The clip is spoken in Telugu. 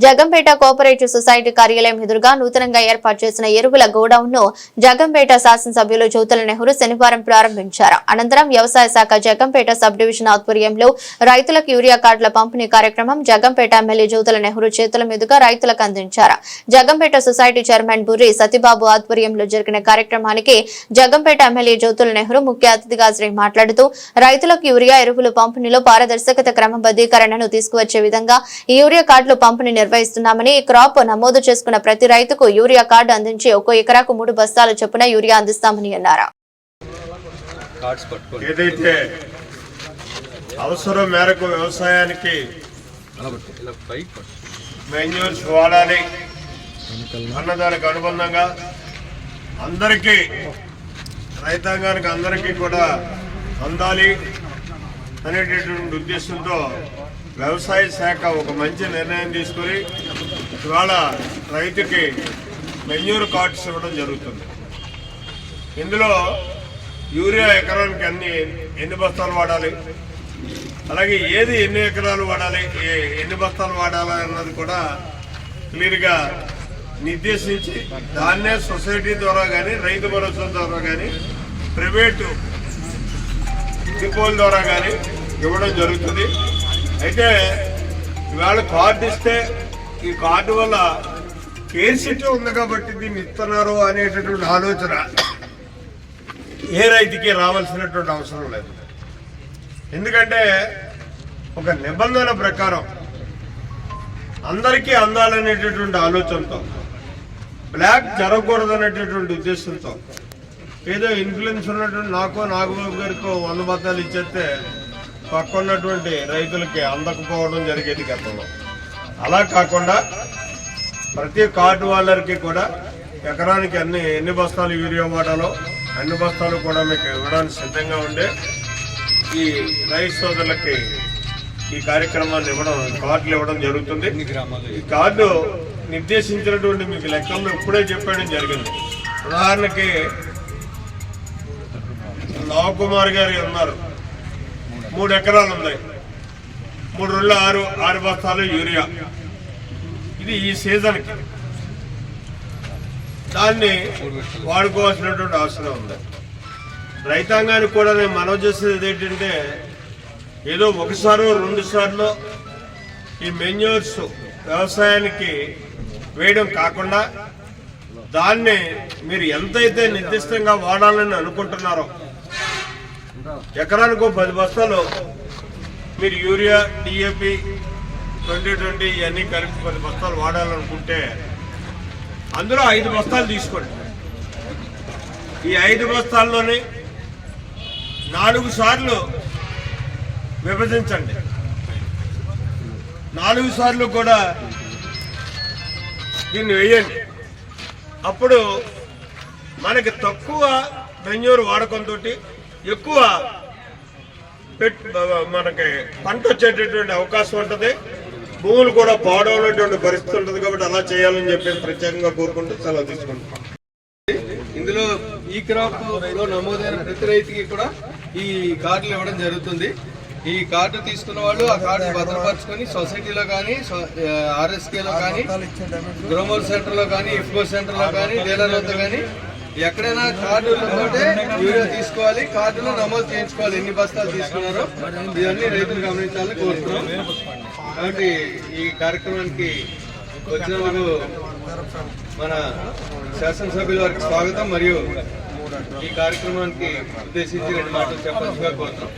జగంపేట కోఆపరేటివ్ సొసైటీ కార్యాలయం ఎదురుగా నూతనంగా ఏర్పాటు చేసిన ఎరువుల గోడౌన్ ను జగంపేట శాసనసభ్యులు జ్యోతుల నెహ్రూ శనివారం ప్రారంభించారు. అనంతరం వ్యవసాయ శాఖ జగంపేట సబ్ డివిజన్ ఆధ్వర్యంలో రైతులకు యూరియా కార్డుల పంపిణీ కార్యక్రమం జగంపేట ఎమ్మెల్యే జ్యోతుల నెహ్రూ చేతుల మీదుగా రైతులకు అందించారు. జగంపేట సొసైటీ చైర్మన్ బుర్రి సతీబాబు ఆధ్వర్యంలో జరిగిన కార్యక్రమానికి జగంపేట ఎమ్మెల్యే జ్యోతుల నెహ్రూ ముఖ్య అతిథిగా హాజరై మాట్లాడుతూ రైతులకు యూరియా ఎరువుల పంపిణీలో పారదర్శకత క్రమబద్దీకరణను తీసుకువచ్చే విధంగా ఈ యూరియా కార్డులు పంపిణీ నిర్వహిస్తున్నామని క్రాప్ నమోదు చేసుకున్న ప్రతి రైతుకు యూరియా కార్డు అందించి ఒక్కో ఎకరాకు 3 బస్తాల చొప్పున యూరియా అందిస్తామని అన్నారు. ఏదైతే అవసరం మేరకు వ్యవసాయానికి మాన్యూర్స్ వాడాలి అన్నదానికి అనుబంధంగా అందరికీ రైతాంగానికి అందరికీ కూడా అందాలి అనేటటువంటి ఉద్దేశంతో వ్యవసాయ శాఖ ఒక మంచి నిర్ణయం తీసుకుని ఇవాళ రైతుకి మెన్యూర్ కార్డ్స్ ఇవ్వడం జరుగుతుంది. ఇందులో యూరియా ఎకరానికి ఎన్ని బస్తాలు వాడాలి, అలాగే ఏది ఎన్ని ఎకరాలు వాడాలి, ఎన్ని బస్తాలు వాడాలి అన్నది కూడా క్లియర్గా నిర్దేశించి దాన్నే సొసైటీ ద్వారా కానీ రైతు భరోసా ద్వారా కానీ ప్రైవేటు డిపోల ద్వారా కానీ ఇవ్వడం జరుగుతుంది. అయితే ఇవాళ కార్డు ఇస్తే ఈ కార్డు వల్ల కేర్సిటీ ఉంది కాబట్టి దీన్ని ఇస్తున్నారు అనేటటువంటి ఆలోచన ఏ రైతుకి రావాల్సినటువంటి అవసరం లేదు. ఎందుకంటే ఒక నిబంధన ప్రకారం అందరికీ అందాలనేటటువంటి ఆలోచనతో, బ్లాక్ జరగకూడదనేటటువంటి ఉద్దేశంతో ఏదో ఇన్ఫ్లుయెన్స్ ఉన్నటువంటి నాగబాబు గారికో 100 బత్తాలు ఇచ్చేస్తే పక్క ఉన్నటువంటి రైతులకి అందకపోవడం జరిగేది గతంలో. అలా కాకుండా ప్రతి కార్డు వాళ్ళకి కూడా ఎకరానికి ఎన్ని బస్తాలు యూరియా వాడాలో అన్ని బస్తాలు కూడా మీకు ఇవ్వడానికి సిద్ధంగా ఉండే ఈ రైతు సోదరులకి ఈ కార్యక్రమాన్ని కార్డులు ఇవ్వడం జరుగుతుంది. ఈ కార్డు నిర్దేశించినటువంటి మీకు లెక్కల్లో ఇప్పుడే చెప్పడం జరిగింది. ఉదాహరణకి నవకుమార్ గారు ఉన్నారు, 3 ఎకరాలు ఉన్నాయి, 3 రోజులు 6 బస్తాలు యూరియా. ఇది ఈ సీజన్కి దాన్ని వాడుకోవాల్సినటువంటి అవసరం ఉంది. రైతాంగానికి కూడా నేను మనవి చేసేది ఏంటంటే ఏదో 1 సారో 2 సార్లు ఈ మెన్యూర్స్ వ్యవసాయానికి వేయడం కాకుండా దాన్ని మీరు ఎంతైతే నిర్దిష్టంగా వాడాలని అనుకుంటున్నారో ఎకరానికి 10 బస్తాలు మీరు యూరియా డిఏపి 2020 ఇవన్నీ కలిపి 10 బస్తాలు వాడాలనుకుంటే అందులో 5 బస్తాలు తీసుకోండి. ఈ 5 బస్తాల్లోనే 4 సార్లు విభజించండి. 4 సార్లు కూడా దీన్ని వేయండి. అప్పుడు మనకి తక్కువ మెన్యూర్ వాడకంతో ఎక్కువ మనకి పంట వచ్చేటటువంటి అవకాశం ఉంటుంది. భూములు కూడా పాడవనేటువంటి పరిస్థితి ఉంటుంది. కాబట్టి అలా చేయాలని చెప్పి ప్రత్యేకంగా కోరుకుంటూ సెలవు తీసుకుంటాం. ఇందులో ఈ క్రాప్ లో నమోదైన ప్రతి రైతుకి కూడా ఈ కార్డులు ఇవ్వడం జరుగుతుంది. ఈ కార్డు తీసుకున్న వాళ్ళు ఆ కార్డు భద్రపరచుకొని సొసైటీలో కానీ ఆర్ఎస్కేలో కానీ గ్రోమర్ సెంటర్లో కానీ ఇఫ్కో సెంటర్లో కానీ డీలర్లతో కానీ ఎక్కడైనా కార్డులతోటే యూరియా తీసుకోవాలి, కార్డులో నమోదు చేయించుకోవాలి ఎన్ని బస్తాలు తీసుకున్నారో. ఇవన్నీ రైతులు గమనించాలని కోరుతున్నాం. కాబట్టి ఈ కార్యక్రమానికి వచ్చినందుకు మన శాసనసభ్యుల వారికి స్వాగతం. మరియు ఈ కార్యక్రమానికి ఉద్దేశించి 2 మాటలు చెప్పాల్సిగా కోరుతున్నాం.